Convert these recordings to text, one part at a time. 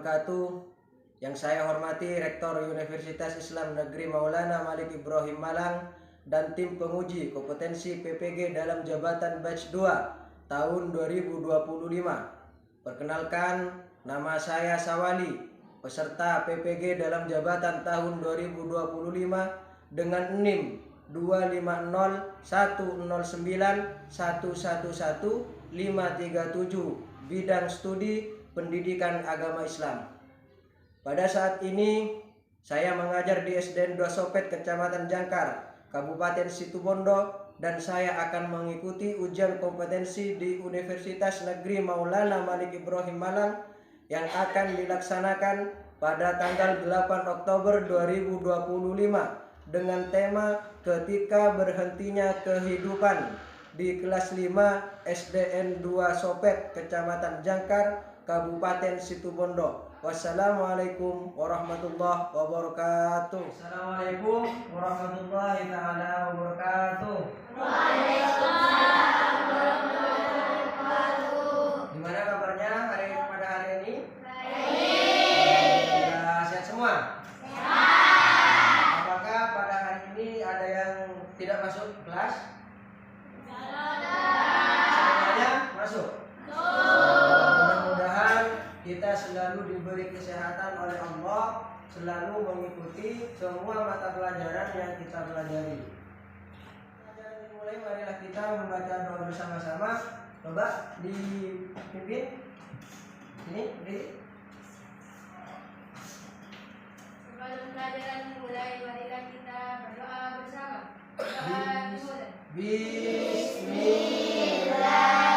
wabarakatuh. Yang saya hormati Rektor Universitas Islam Negeri Maulana Malik Ibrahim Malang dan tim penguji kompetensi PPG dalam jabatan batch 2 tahun 2025. Perkenalkan, nama saya Sawali, peserta PPG dalam jabatan tahun 2025 dengan NIM 2501091110537 bidang studi pendidikan agama Islam. Pada saat ini saya mengajar di SDN 2 Sopet, Kecamatan Jangkar, Kabupaten Situbondo, dan saya akan mengikuti ujian kompetensi di Universitas Negeri Maulana Malik Ibrahim Malang yang akan dilaksanakan pada tanggal 8 Oktober 2025 dengan tema Ketika Berhentinya Kehidupan di kelas 5 SDN 2 Sopet, Kecamatan Jangkar, Kabupaten Situbondo. Wassalamualaikum warahmatullahi wabarakatuh. Assalamualaikum warahmatullahi taala wabarakatuh. Waalaikumsalam warahmatullahi wabarakatuh. Gimana kabarnya pada hari ini? Baik. Sudah sehat semua? Sehat. Apakah pada hari ini ada yang tidak masuk kelas? Semuanya masuk. Mudah-mudahan kita selalu diberi kesehatan oleh Allah, selalu mengikuti semua mata pelajaran yang kita pelajari. Pelajaran dimulai, marilah kita membaca doa bersama-sama. Coba dipimpin. Ini, berdiri. Sebelum pelajaran dimulai, marilah kita berdoa bersama. Doa dimulai. Bismillah.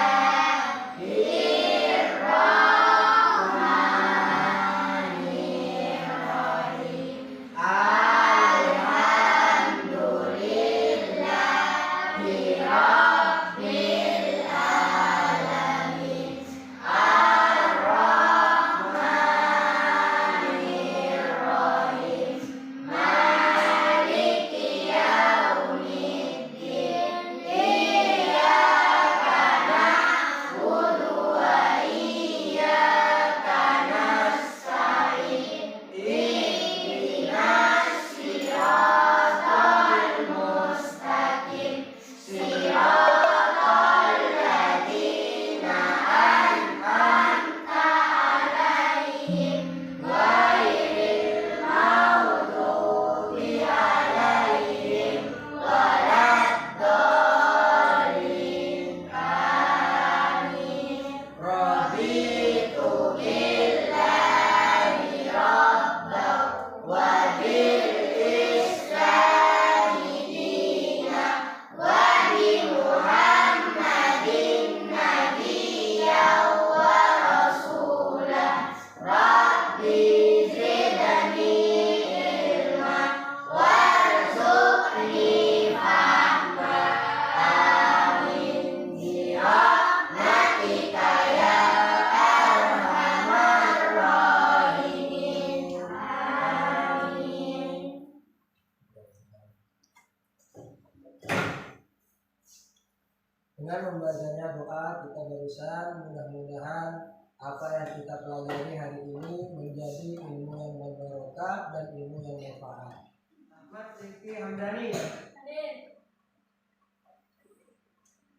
Dengan membacanya doa kita barusan, mudah-mudahan apa yang kita pelajari hari ini menjadi ilmu yang berbarokah dan ilmu yang manfaat. Ahmad Rizky Hamdani. Hadir.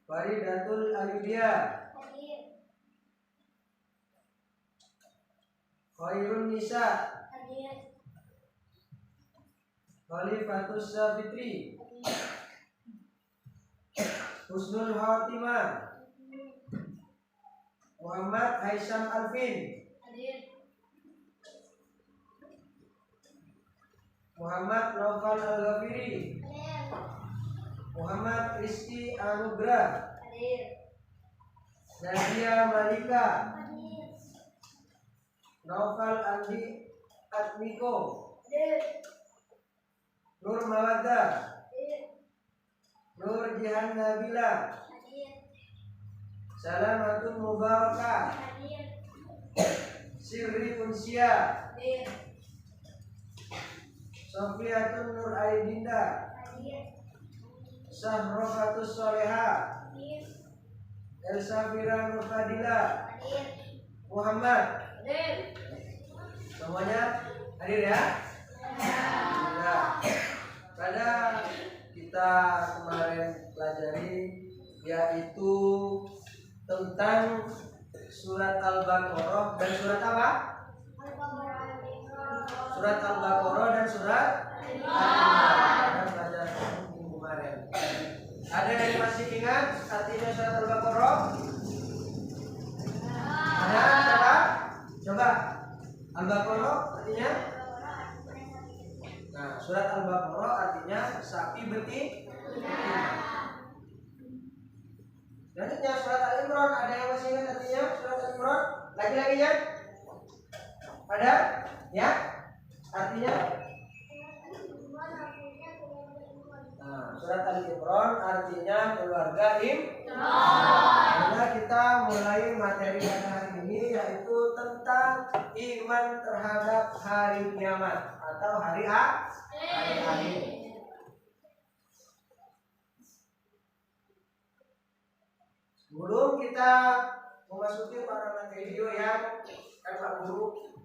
Faridatul Alibia. Hadir. Khairun Nisa. Hadir. Khalifatus Sabitri. Hadir. Husnul Khatimah. Muhammad Haisam Alvin. Hadir. Muhammad Naufal Al-Ghafiri. Hadir. Muhammad Rizky Anugrah. Hadir. Nadia Malika. Hadir. Naufal Andi Atmiko. Hadir. Nur Mawaddah. Hadir. Nur Jihan Nabila. Hadir. Salamatun Mubarakah. Hadir. Sirri Unsia. Hadir. Sofiatun Nur Aidinda. Hadir. Sahrofatus Soleha. Hadir. Elsafira Nur Fadila. Hadir. Muhammad Hadir. Semuanya hadir ya? Nah, pada kita kemarin pelajari yaitu tentang surat Al-Baqarah dan surat apa? Surat Al-Baqarah dan surat Al-Imran. Kita belajar minggu kemarin. Ada yang masih ingat artinya surat Al-Baqarah? Ada? Siapa? Coba. Al-Baqarah artinya? Nah, surat Al-Baqarah artinya sapi betina. Selanjutnya surat Al-Imran, ada yang masih ingat artinya surat Al-Imran? Lagi-lagi ya? Ada? Ya? Artinya? Nah, surat Al-Imran artinya keluarga Imran. Karena kita mulai materi pada hari ini yaitu tentang iman terhadap hari kiamat atau hari akhir. Sebelum kita memasuki pada video yang Pak Guru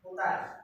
putar.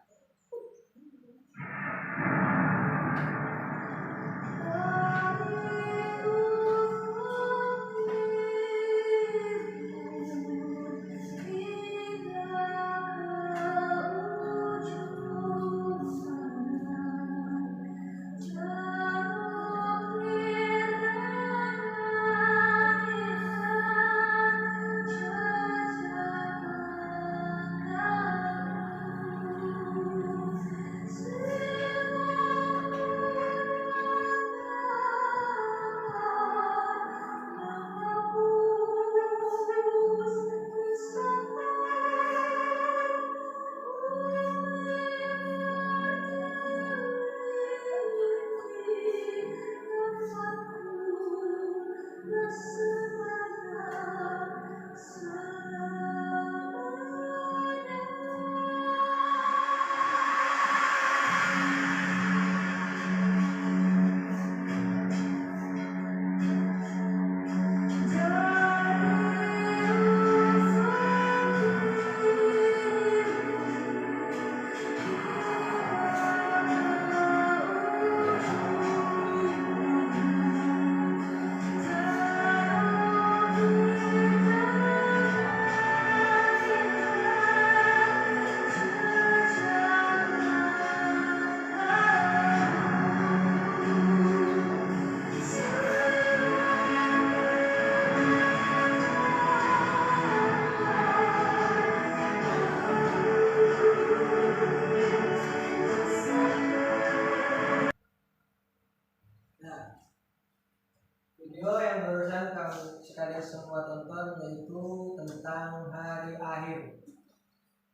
Video yang barusan kami sekalian semua tonton yaitu tentang hari akhir,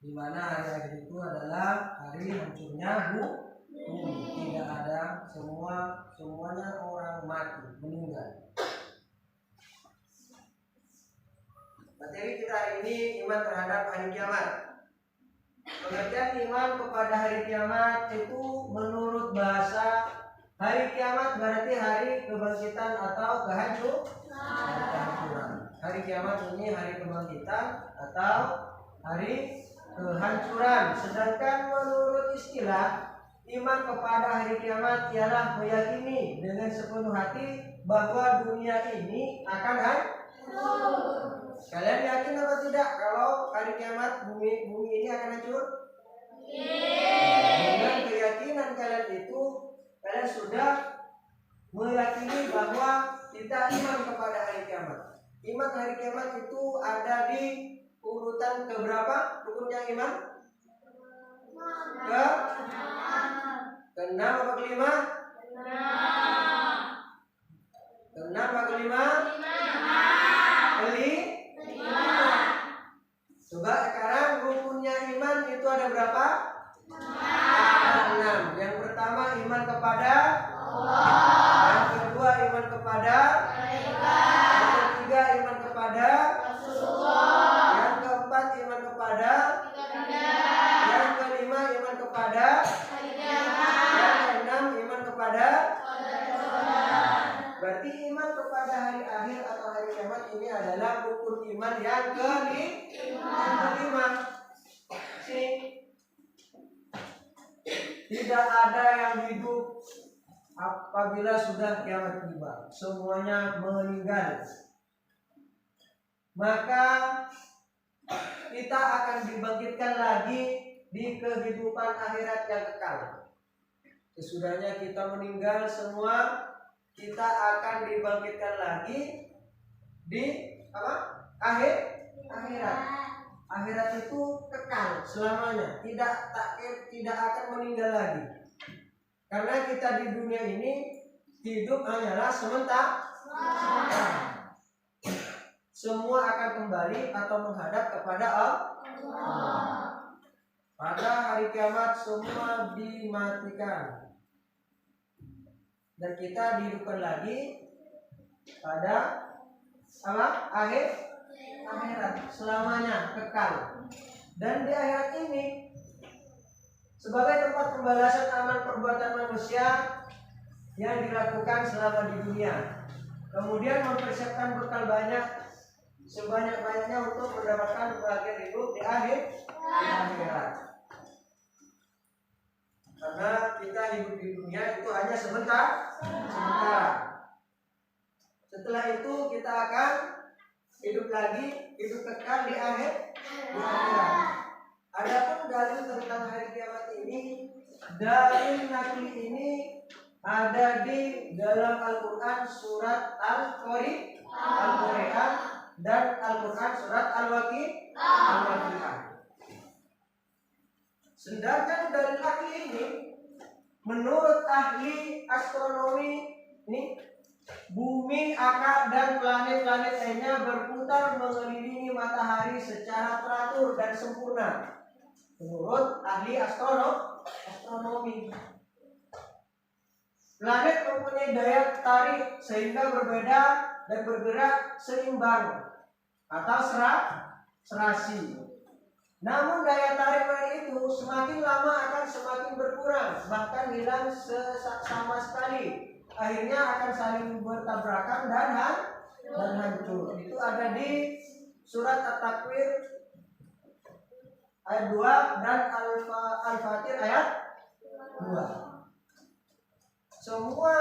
di mana hari akhir itu adalah hari hancurnya bumi. Tidak ada semuanya orang mati meninggal. Materi kita hari ini iman terhadap hari kiamat. Pengertian iman kepada hari kiamat itu menurut bahasa hari kiamat berarti hari kebangkitan atau kehancuran. Hari kiamat ini hari kebangkitan atau hari kehancuran. Sedangkan menurut istilah iman kepada hari kiamat ialah meyakini dengan sepenuh hati bahwa dunia ini akan hancur. Kalian yakin atau tidak kalau hari kiamat bumi ini akan hancur? Dengan keyakinan kalian itu, kalian sudah meyakini bahwa kita iman kepada hari kiamat. Iman hari kiamat itu ada di urutan keberapa rukunnya iman? Ke-6 apa kelima? Ke-6 apa kelima? Coba sekarang rukunnya iman itu ada berapa? Ada 6. Yang pertama iman kepada Allah. Yang kedua iman kepada malaikat. Yang ketiga iman kepada Rasulullah. Yang keempat iman kepada yang kelima iman kepada yang keenam iman kepada. Berarti iman kepada hari akhir atau hari kiamat ini adalah rukun iman yang kelima. Sini. Tidak ada yang hidup apabila sudah kiamat tiba. Semuanya meninggal. Maka kita akan dibangkitkan lagi di kehidupan akhirat yang kekal. Sesudahnya kita meninggal semua, kita akan dibangkitkan lagi di apa? Akhirat. Akhirat itu kekal selamanya, tidak akan meninggal lagi. Karena kita di dunia ini hidup hanyalah sementara. Semua akan kembali atau menghadap kepada Allah. Pada hari kiamat semua dimatikan dan kita dihidupkan lagi pada akhirat selamanya kekal. Dan di akhirat ini sebagai tempat pembalasan amal perbuatan manusia yang dilakukan selama di dunia, kemudian mempersiapkan bekal sebanyak-banyaknya untuk mendapatkan kebahagiaan hidup di akhirat. Karena kita hidup di dunia itu hanya sebentar. Setelah itu kita akan hidup lagi, hidup kekal di akhirat. Adapun dalil tentang hari kiamat ini, dalil nakli ini ada di dalam Al-Quran surat Al-Qur'an dan Al-Quran surat Al-Waqi'ah. Sedangkan dalil nakli ini, menurut ahli astronomi ini, bumi, akar, dan planet-planet lainnya berputar mengelilingi matahari secara teratur dan sempurna. Menurut ahli astronomi, planet mempunyai daya tarik sehingga berbeda dan bergerak seimbang atau serasi. Namun daya tarik planet itu semakin lama akan semakin berkurang, bahkan hilang sama sekali. Akhirnya akan saling bertabrakan dan hancur. Itu ada di surat At-Takwir ayat 2 dan Al-Fatir ayat 2. Semua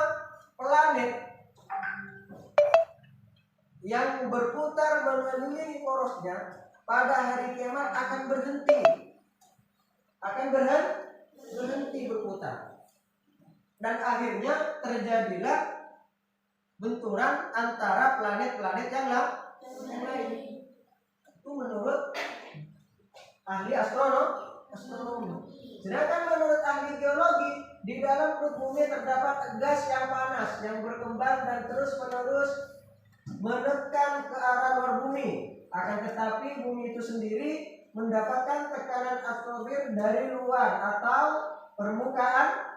planet yang berputar mengelilingi porosnya pada hari kiamat akan berhenti berputar. Dan akhirnya terjadilah benturan antara planet-planet yang lain. Itu menurut ahli astronomi. Sedangkan menurut ahli geologi, di dalam perut bumi terdapat gas yang panas yang berkembang dan terus-menerus menekan ke arah luar bumi. Akan tetapi bumi itu sendiri mendapatkan tekanan atmosfer dari luar atau permukaan,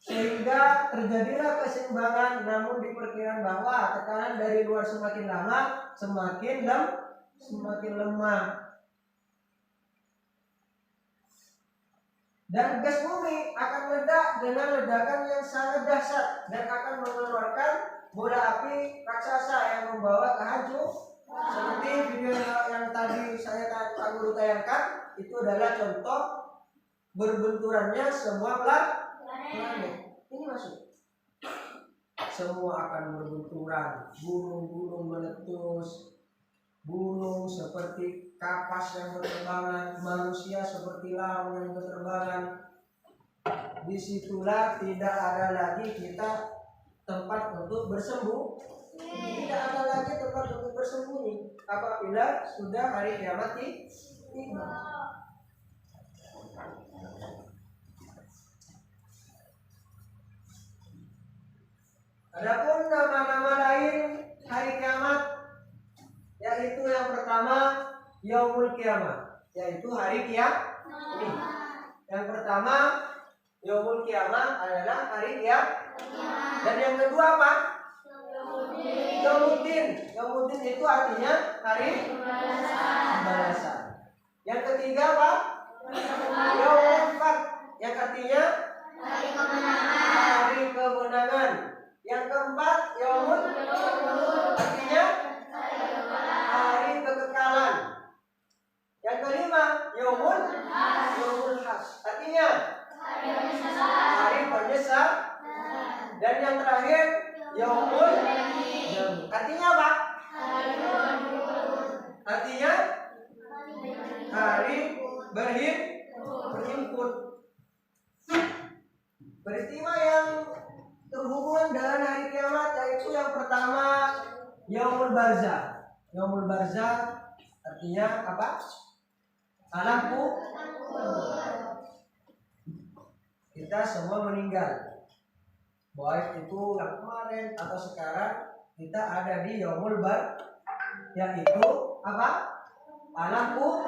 sehingga terjadilah keseimbangan. Namun diperkirakan bahwa tekanan dari luar semakin lama semakin lemah. Dan gas bumi akan meledak dengan ledakan yang sangat dahsyat dan akan mengeluarkan bola api raksasa yang membawa kehancuran. Seperti video yang tadi saya baru tayangkan, itu adalah contoh berbenturannya semua planet. Ini masuk. Semua akan berbenturan, gunung-gunung meletus, gunung seperti kapas yang berterbangan, manusia seperti lalang yang berterbangan. Disitulah tidak ada lagi kita tempat untuk tidak ada lagi tempat untuk bersembunyi apabila sudah hari kiamat tiba. Adapun nama-nama lain hari kiamat, yaitu yang pertama Yaumul Qiyamah, yaitu hari kiamat. Yang pertama Yaumul Qiyamah adalah hari kiamat. Dan yang kedua apa? Yaumuddin. Yaumuddin itu artinya hari pembalasan. Yang ketiga apa? Yaumul Fath, yang artinya hari kemenangan. Yang keempat Yaumul, artinya hari kekekalan. Yang kelima Yaumul Has, artinya Yaumul barzah. Yaumul barzah artinya apa? Alam kubur. Kita semua meninggal. Baik itu yang kemarin atau sekarang, kita ada di yaumul bar, yaitu apa? Alam kubur.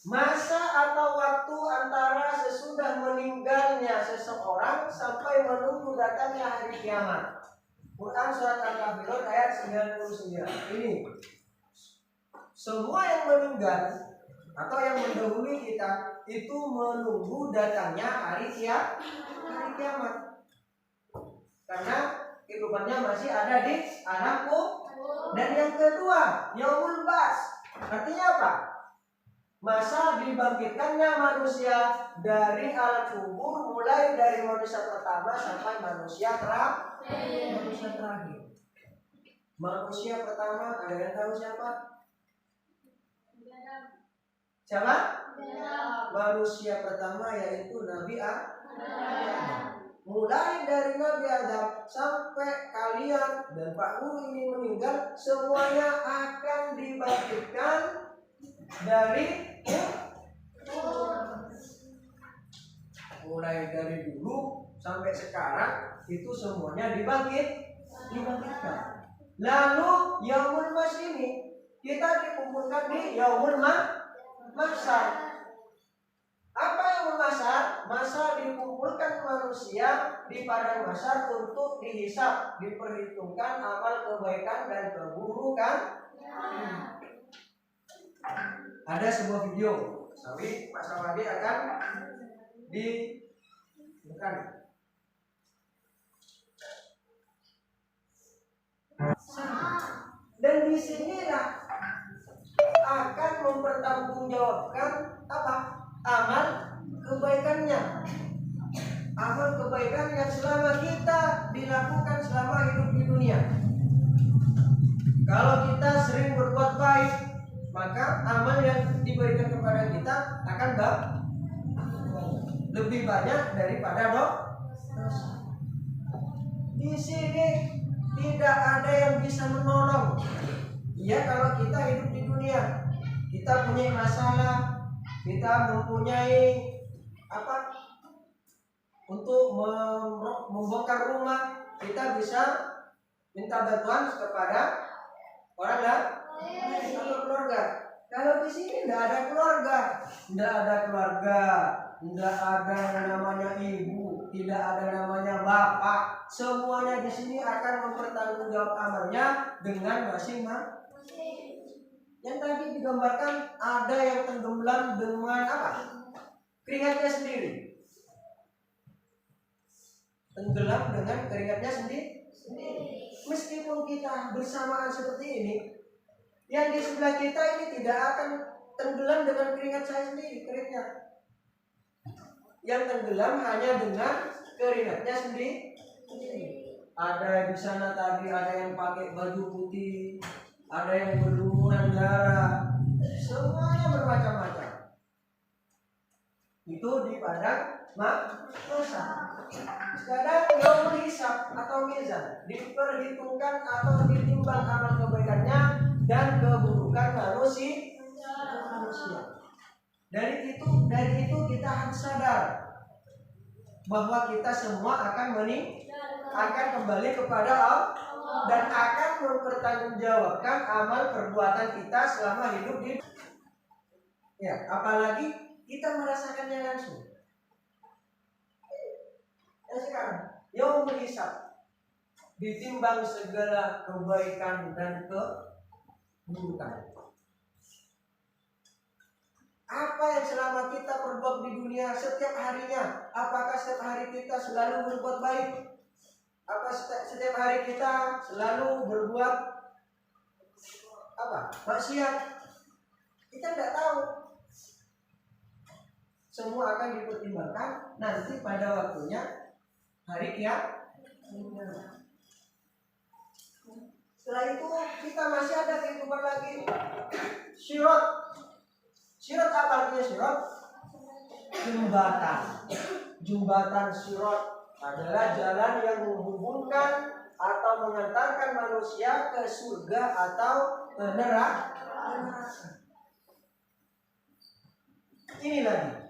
Masa atau waktu antara sesudah meninggalnya seseorang sampai menunggu datangnya hari kiamat. Quran surat Al-Kafirun ayat 99. Ini semua yang meninggal atau yang mendahului kita itu menunggu datangnya hari kiamat. Karena kehidupannya masih ada di alam kubur. Dan yang kedua, yaumul ba'ts. Artinya apa? Masa dibangkitkannya manusia dari alam kubur, mulai dari manusia pertama sampai manusia terakhir. Manusia pertama, ada yang tahu siapa? Siapa? Manusia pertama yaitu Nabi Adam. Mulai dari Nabi Adam sampai kalian dan Pak Guru ini meninggal, semuanya akan dibangkitkan dari mulai dari dulu sampai sekarang itu semuanya dibangkitkan. Lalu yaumul mas ini kita dikumpulkan di yaumul mahsyar. Apa yaumul mahsyar? Masa dikumpulkan manusia di padang mahsyar untuk dihisab, diperhitungkan amal kebaikan dan keburukan. Ada sebuah video, Sawi Pak Sawadi akan bukan. Dan di sinilah akan mempertanggungjawabkan apa? Amal kebaikannya. Amal kebaikan yang selama kita dilakukan selama hidup di dunia. Kalau kita sering berbuat baik, maka amal yang diberikan kepada kita akan lebih banyak daripada dosa. Di sini tidak ada yang bisa menolong. Ya, kalau kita hidup di dunia, kita punya masalah, kita mempunyai apa? Untuk membongkar rumah, kita bisa minta bantuan kepada orang lain atau keluarga. Kalau di sini tidak ada keluarga, tidak ada yang namanya ibu, tidak ada namanya bapak. Semuanya di sini akan mempertanggungjawab amalnya dengan masing-masing. Yang tadi digambarkan ada yang tenggelam dengan apa? Keringatnya sendiri. Tenggelam dengan keringatnya sendiri. Meskipun kita bersamaan seperti ini, yang di sebelah kita ini tidak akan tenggelam dengan keringat saya sendiri, keringatnya. Yang tenggelam hanya dengan keringatnya sendiri. Ada di sana tadi ada yang pakai baju putih, ada yang berlumuran darah, semuanya bermacam-macam. Itu di padang mahsyar. Sekarang yaumul hisab atau mizan, diperhitungkan atau ditimbang amal kebaikannya dan keburukan manusia. Dari itu kita harus sadar bahwa kita semua akan kembali kepada Allah dan akan mempertanggungjawabkan amal perbuatan kita selama hidup di dunia. Ya, apalagi kita merasakannya langsung. Sekarang yaumul hisab, ditimbang segala kebaikan dan keburukan. Apa yang selama kita perbuat di dunia setiap harinya? Apakah setiap hari kita selalu berbuat baik? Apa setiap hari kita selalu berbuat apa? Maksiat? Kita tidak tahu. Semua akan dipertimbangkan nanti pada waktunya. Hari kiamat. Setelah itu kita masih ada kehidupan lagi. Sirat. Sirat apa artinya sirat? Jembatan. Jembatan sirat adalah jalan yang menghubungkan atau mengantarkan manusia ke surga atau ke neraka. Ini lagi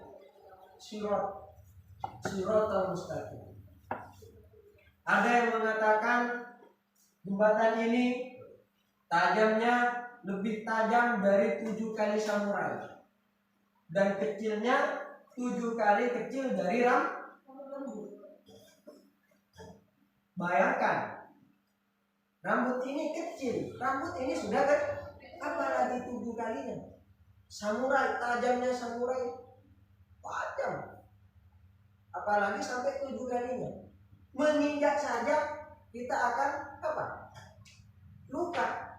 Shiratal Mustaqim. Ada yang mengatakan jembatan ini tajamnya lebih tajam dari 7 kali samurai dan kecilnya 7 kali kecil dari rambut. Bayangkan, rambut ini kecil, rambut ini sudah kan, apalagi 7 kalinya. Samurai, tajamnya samurai tajam, apalagi sampai 7 kalinya. Menginjak saja kita akan apa? Luka,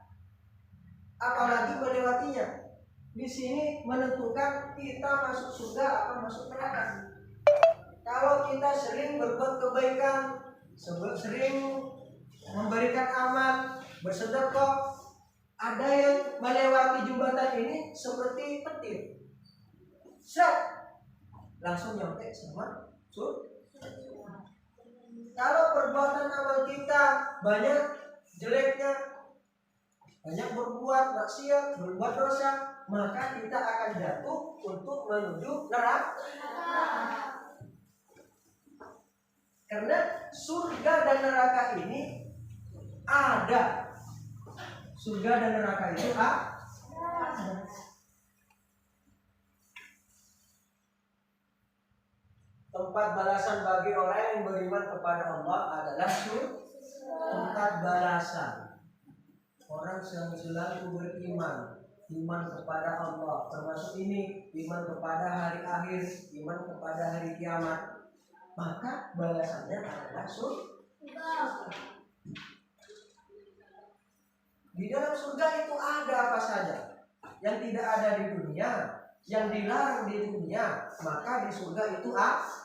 apalagi melewatinya. Di sini menentukan kita masuk surga atau masuk neraka. Kalau kita sering berbuat kebaikan, sering memberikan amal, bersedekah, ada yang melewati jembatan ini seperti petir, langsung nyampe sama surga. Kalau perbuatan amal kita banyak jeleknya, banyak berbuat maksiat, berbuat dosa, maka kita akan jatuh untuk menuju neraka. Karena surga dan neraka ini ada. Surga dan neraka itu ada. Tempat balasan bagi orang yang beriman kepada Allah adalah surga. Tempat balasan orang yang selalu beriman, iman kepada Allah, termasuk ini iman kepada hari akhir, iman kepada hari kiamat, maka balasannya adalah surga. Di dalam surga itu ada apa saja yang tidak ada di dunia, yang dilarang di dunia, maka di surga itu ada.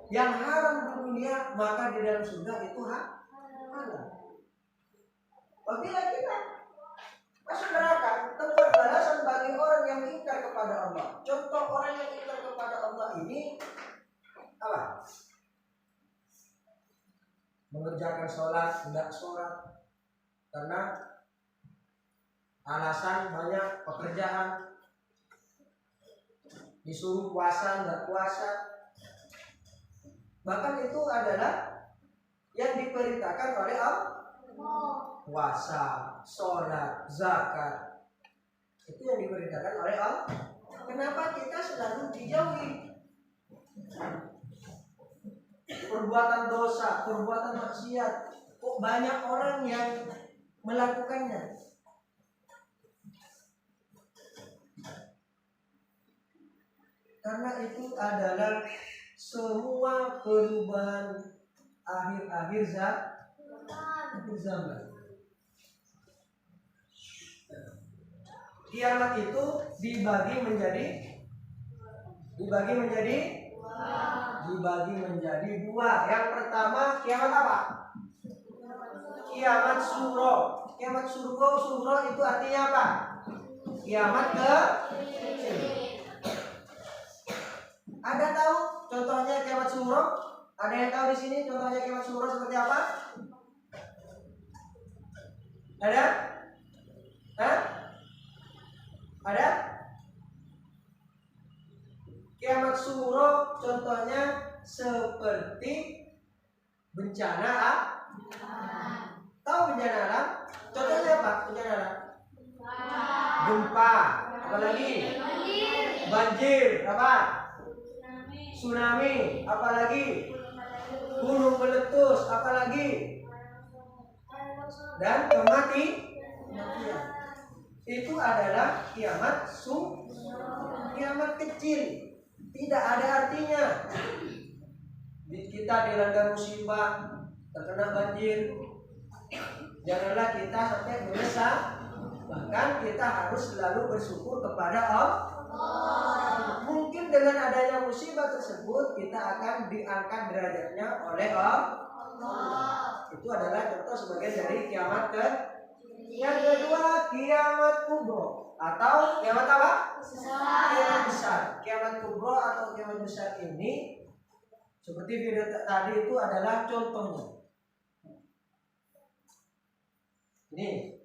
Yang haram di dunia, maka di dalam surga itu halal. Apabila kita masuk neraka, tempat balasan bagi orang yang ingkar kepada Allah. Contoh orang yang ingkar kepada Allah ini apa? Mengerjakan sholat, tidak sholat karena alasan banyak pekerjaan, disuruh puasa nggak puasa, bahkan itu adalah yang diperintahkan oleh Allah. Puasa, sholat, zakat, itu yang diperintahkan oleh Allah. Kenapa kita selalu dijauhi? Perbuatan dosa, perbuatan maksiat, kok banyak orang yang melakukannya? Karena itu adalah semua perubahan akhir-akhir zaman. Kiamat itu dibagi menjadi dua. Yang pertama kiamat apa? Kiamat suro. Kiamat suro itu artinya apa? Kiamat kecil. Ada tahu contohnya kiamat suro? Ada yang tahu di sini contohnya kiamat suro seperti apa? Ada? Ada? Kiamat suro contohnya seperti bencana tahu bencana alam? Contohnya apa? Bencana alam? Gempa, apalagi? Banjir, apa? Tsunami, apalagi? Gunung meletus, apalagi? Dan kematian. Itu adalah kiamat kiamat kecil, tidak ada artinya. Kita dilanda musibah, terkena banjir, janganlah kita sampai menyesal. Bahkan kita harus selalu bersyukur kepada Allah. Mungkin dengan adanya musibah tersebut kita akan diangkat derajatnya oleh Allah. Itu adalah contoh sebagian dari kiamat kecil. Yang kedua kiamat kubro atau kiamat apa? Kiamat besar. Kiamat kubro atau kiamat besar ini seperti video tadi itu adalah contohnya. Ini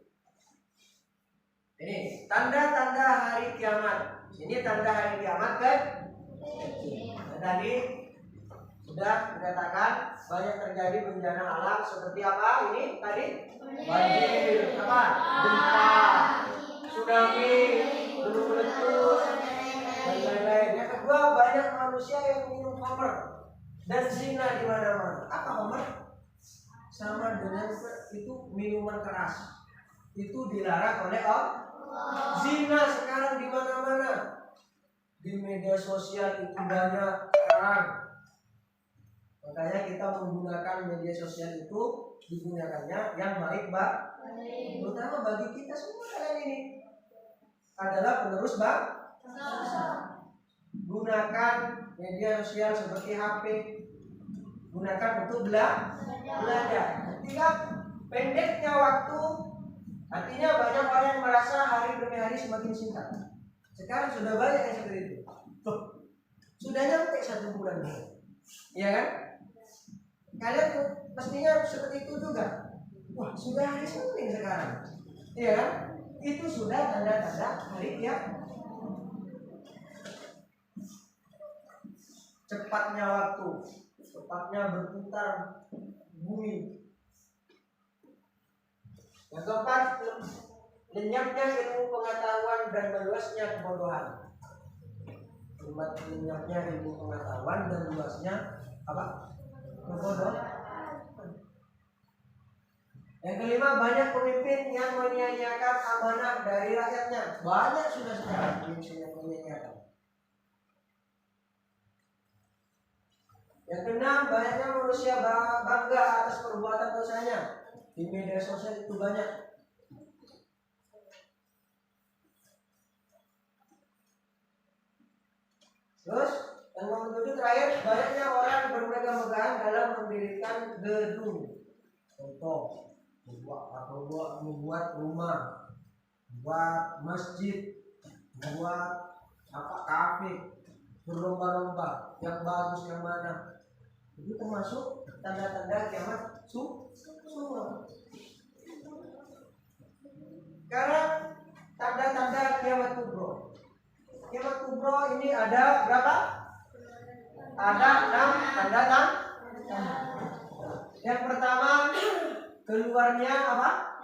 tanda-tanda hari kiamat. Ini tanda hari kiamat kan? Dan tadi sudah dikatakan banyak terjadi bencana alam seperti apa ini tadi? Banjir, apa? Gempa, tsunami, gunung meletus, dan lain-lain. Yang kedua, banyak manusia yang minum khamr dan zina di mana-mana. Apa khamr? Sama dengan itu minuman keras. Itu dilarang oleh Allah. Zina sekarang di mana-mana. Di media sosial itu banyak sekarang. Makanya kita menggunakan media sosial itu digunakannya yang baik, Mbak. Terutama bagi kita semua kalian ini adalah penerus bangsa. Gunakan media sosial seperti HP. Gunakan untuk belajar. Ketika pendeknya waktu, artinya banyak orang yang merasa hari demi hari semakin singkat. Sekarang sudah banyak yang seperti itu. Tuh, sudah nyampe 1 bulan. Iya kan? Kalian pastinya seperti itu juga. Wah, sudah hari Senin sekarang. Iya kan? Itu sudah tanda-tanda hari kiamat. Cepatnya waktu, cepatnya berputar bumi. Yang keempat, lenyapnya ilmu pengetahuan dan meluasnya kebodohan. Lenyapnya ilmu pengetahuan dan luasnya apa? Kebodohan. Yang kelima, banyak pemimpin yang menyia-nyiakan amanah dari rakyatnya. Banyak sudah sekarang pemimpin yang menyia-nyiakan. Yang keenam, banyaknya manusia bangga atas perbuatan dosanya. Di media sosial itu banyak. Terus yang nomor 7 terakhir, banyaknya orang bermegah-megahan dalam mendirikan gedung. Contoh, membuat rumah, buat masjid, buat kafe, berlomba-lomba yang bagus yang mana. Itu termasuk tanda-tanda kiamat semua. Sekarang tanda-tanda kiamat kubro. Kiamat kubro ini ada berapa? Ada 6 tanda-tanda. Yang pertama, keluarnya apa?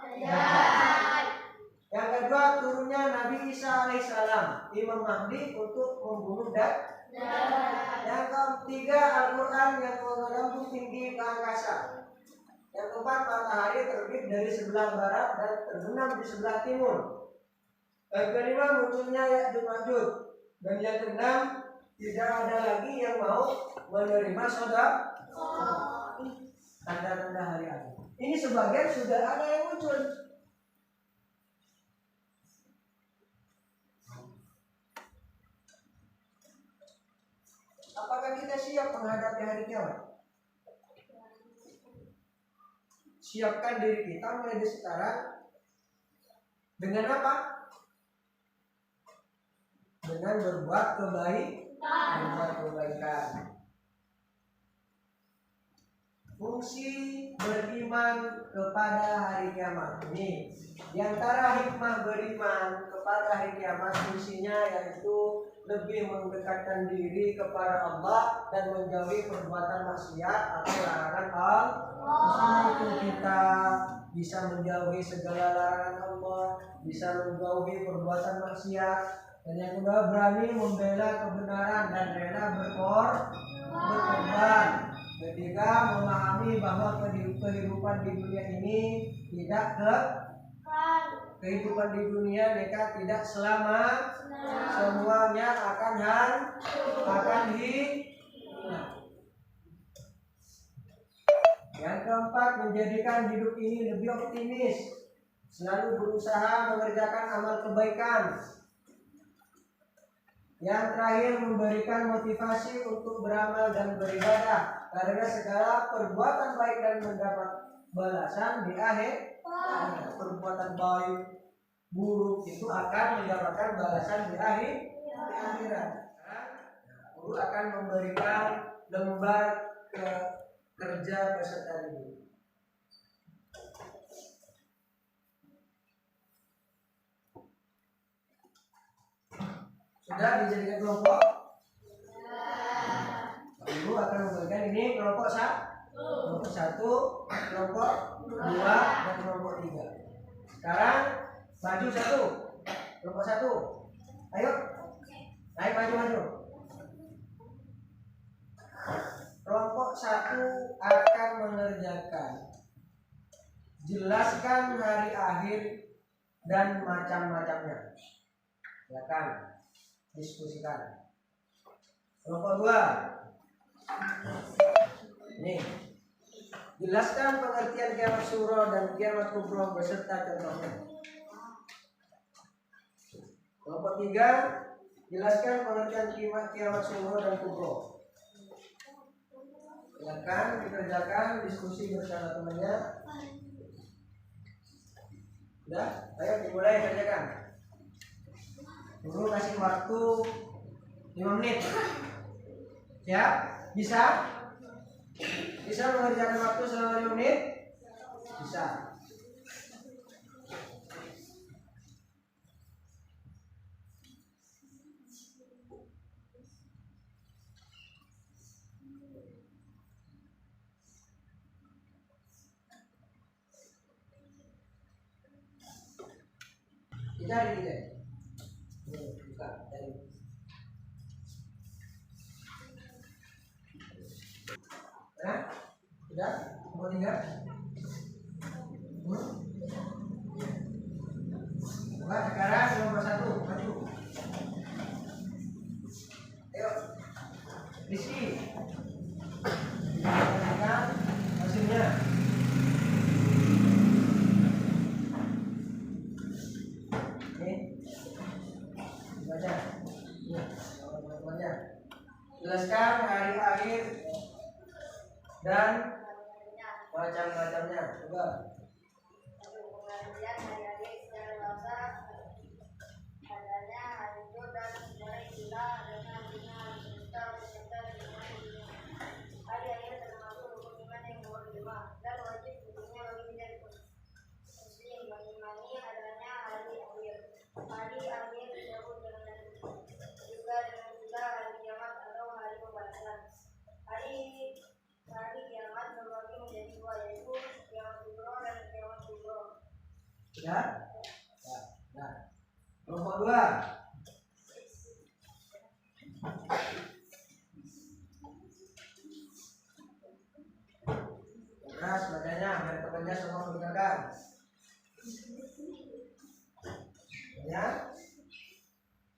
Yang kedua, turunnya Nabi Isa alaihissalam, Imam Mahdi untuk membunuh Dajjal. Yang ketiga, Al-Quran yang menggelembung tinggi ke angkasa. Yang keempat, matahari terbit dari sebelah barat dan terbenam di sebelah timur. Yang kelima, munculnya Ya'juj Ma'juj. Dan yang keenam, tidak ada lagi yang mau menerima sedekah. Tanda-tanda hari akhir. Ini sebagian sudah ada yang muncul. Apakah kita siap menghadapi hari kiamat? Siapkan diri kita mulai dari sekarang. Dengan apa? Dengan berbuat kebaikan. Fungsi beriman kepada hari kiamat. Ini di antara hikmah beriman kepada hari kiamat, fungsinya yaitu lebih mendekatkan diri kepada Allah dan menjauhi perbuatan maksiat atau larangan Allah. Itu kita bisa menjauhi segala larangan Allah, bisa menjauhi perbuatan maksiat, dan yang kedua berani membela kebenaran dan rela berkorban. Ketika memahami bahwa kehidupan di dunia ini tidak kehidupan di dunia mereka tidak selama, semuanya akan hilang. Yang keempat, menjadikan hidup ini lebih optimis, selalu berusaha mengerjakan amal kebaikan. Yang terakhir, memberikan motivasi untuk beramal dan beribadah, karena segala perbuatan baik dan mendapat balasan di akhir. Perbuatan baik buruk itu akan mendapatkan balasan di akhirat. Guru akan memberikan lembar kerja peserta didik. Ada dijadikan kelompok. Ibu akan membagikan ini kelompok kelompok 1, kelompok 2, dan kelompok 3. Sekarang maju 1, kelompok 1. Ayo, naik maju. Kelompok 1 akan mengerjakan jelaskan hari akhir dan macam-macamnya. Silakan diskusikan. Kelompok 2. Nih, jelaskan pengertian kiamat suro dan kiamat kubro beserta contohnya. Kelompok 3, jelaskan pengertian kiamat suro dan kubro. Silakan dikerjakan diskusi bersama temannya. Sudah, ayo dimulai kerjakan. Guru kasih waktu 5 menit. Siap? Bisa? Bisa mengerjakan waktu selama 5 menit? Bisa. Cari kita. Buka cari. Nah, sudah? Mau tinggal? Nah, sekarang nomor 1 maju. Ayo, Rizky. Perhatikan hasilnya. Baca. Jelaskan hari akhir dan macam-macamnya. Coba. Pengertian hari akhir secara bahasa adanya hari itu dan sejarah istilah adanya artinya hari semesta beserta dengan dunia. Hari akhir termasuk rukun iman yang nomor 5 dan wajib hukumnya bagi menjadi muslim mengimani adanya hari akhir. Hari akhir disebut dengan juga dengan istilah hari kiamat atau hari pembalasan. Hari kiamat terbagi menjadi 2, yaitu kiamat kubro dan kiamat kubro. Sudah? Nah. Kelompok 2. Keras bacanya, biar temannya semua mendengarkan. Ya.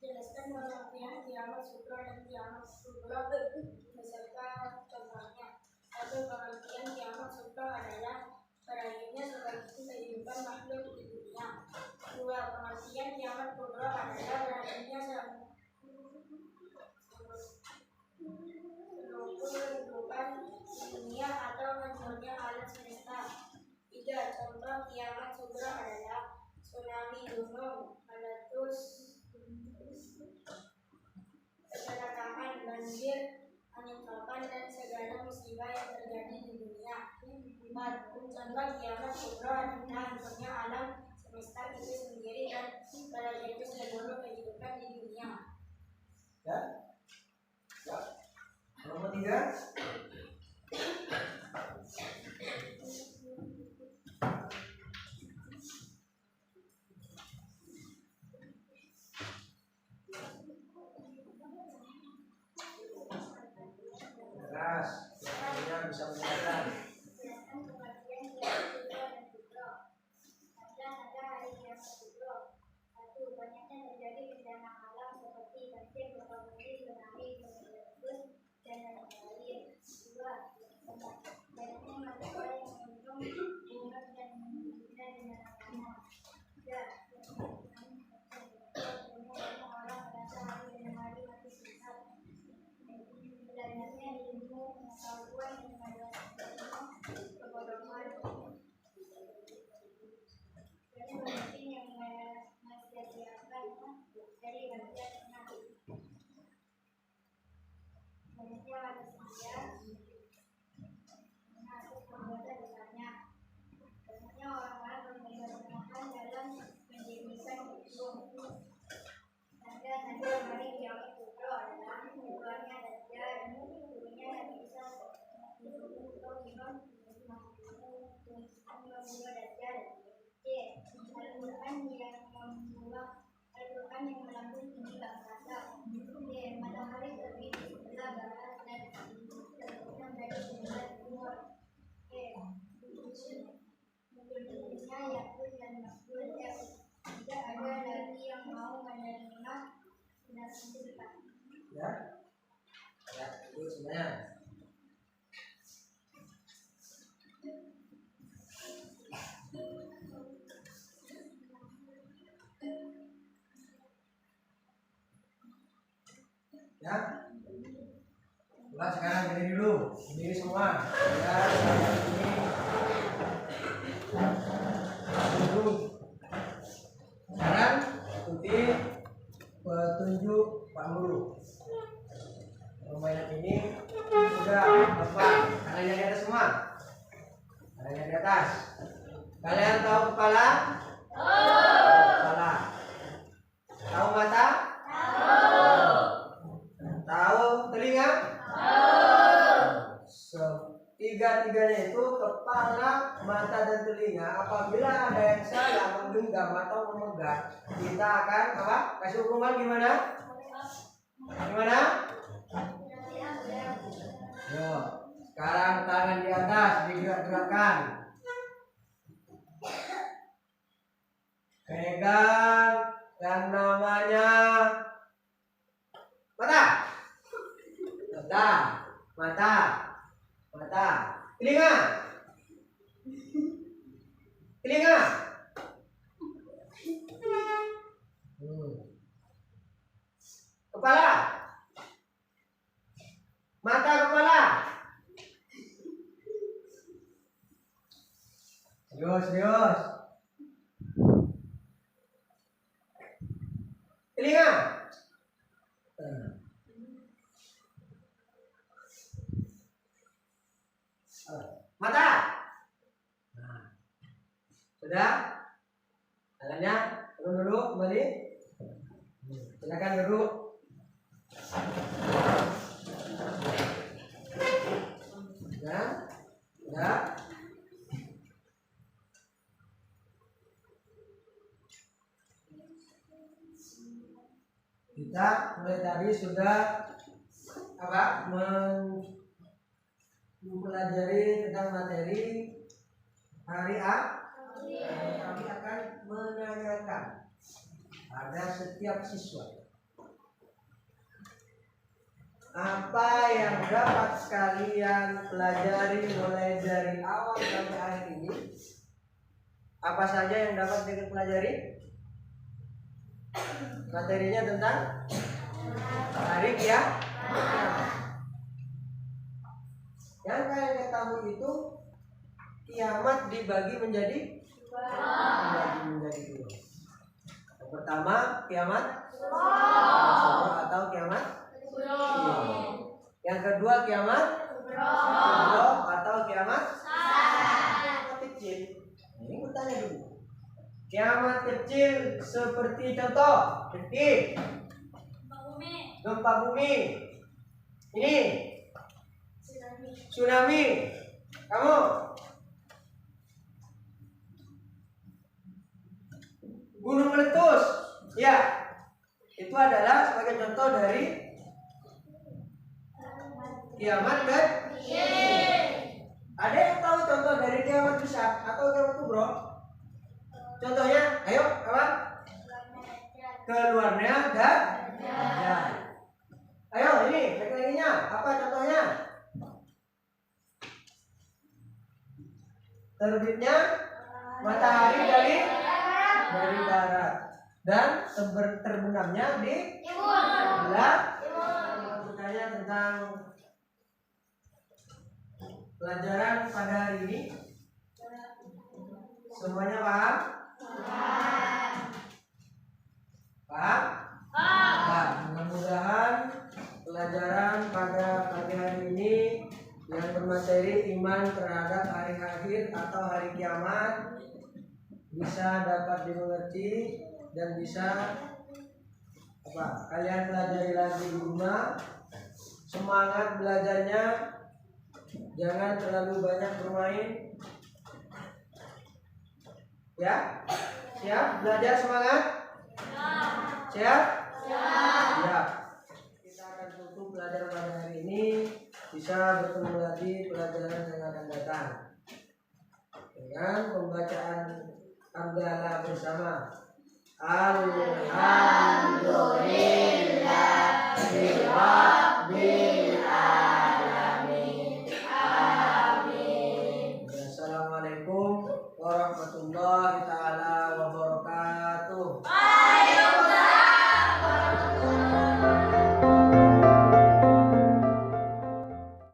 Jelaskan pengertian kiamat sugro dan kiamat kubro beserta contohnya. 1. Pengertian kiamat sugro adalah berakhirnya sebagai kehidupan makhluk di dunia. 2. Pengertian kiamat kubro adalah berakhirnya seluruh kehidupan di dunia atau hancurnya alam semesta. 3. Contoh kiamat sugro adalah tsunami gunung, meletus, kecelakaan, banjir, angin topan, dan segala musibah yang terjadi di dunia. 4. Contoh kiamat kubro adalah hancurnya alam semesta itu sendiri dan berakhirnya seluruh kehidupan di dunia. Ya. Ya. Nomor 3. awan yang melambung tinggi tak terasa. Matahari terbit di sebelah barat dan terbenam dari sebelah timur. Mengikutinya Yakut dan Makbul. Tidak ada lagi yang mau menerima kita. Ya, ya itu sebenarnya. Ya, coba sekarang berdiri dulu, berdiri semua. Ya, ini dulu. Sekarang ikuti petunjuk Pak Guru. Permainan ini sudah apa? Tangannya di atas semua. Tangannya di atas. Kalian tahu kepala? Tahu kepala. Tahu mata? Tahu telinga? Tiga-tiganya itu kepala, mata, dan telinga. Apabila ada yang salah menggenggam atau memegang, kita akan apa? Kasih hukuman gimana? Gimana? Yo, sekarang tangan di atas digerak-gerakkan. Pegang yang namanya mata. Mata. Mata. Mata. Telinga. Telinga. Kepala. Mata, kepala. Serius. Telinga. Mata. Nah. Sudah? Tangannya turun dulu kembali. Silakan duduk. Ya. Kita mulai tadi sudah apa? Mempelajari tentang materi hari A. Kami akan menanyakan pada setiap siswa apa yang dapat kalian pelajari mulai dari awal sampai akhir ini. Apa saja yang dapat kalian pelajari? Materinya tentang hari ya. Yang kalian ketahui itu kiamat dibagi menjadi dua. Yang pertama kiamat sughra atau kiamat kubra. Yang kedua kiamat kubra atau kiamat kecil. Ini bertanya dulu. Kiamat kecil seperti contoh seperti gempa bumi. Ini tsunami. Kamu? Gunung meletus. Ya. Itu adalah sebagai contoh dari kiamat kecil. Ada yang tahu contoh dari kiamat besar atau kiamat kubra? Contohnya, ayo kawan. Keluarnya Dajjal. Ayo ini lagi-laginya. Apa contohnya? Terbitnya matahari dari barat dan terbenamnya di sebelah timur. Bertanya tentang pelajaran pada hari ini. Semuanya paham? Paham? Mudah-mudahan pelajaran pada pagi hari ini yang bermateri iman terhadap hari akhir atau hari kiamat bisa dapat dimengerti dan bisa kalian pelajari lagi di rumah. Semangat belajarnya, jangan terlalu banyak bermain. Ya, siap belajar, semangat. Siap? Siap. Kita akan tutup pelajaran pada hari ini. Bisa bertemu lagi pelajaran yang akan datang dengan pembacaan hamdalah bersama. Alhamdulillahirabbil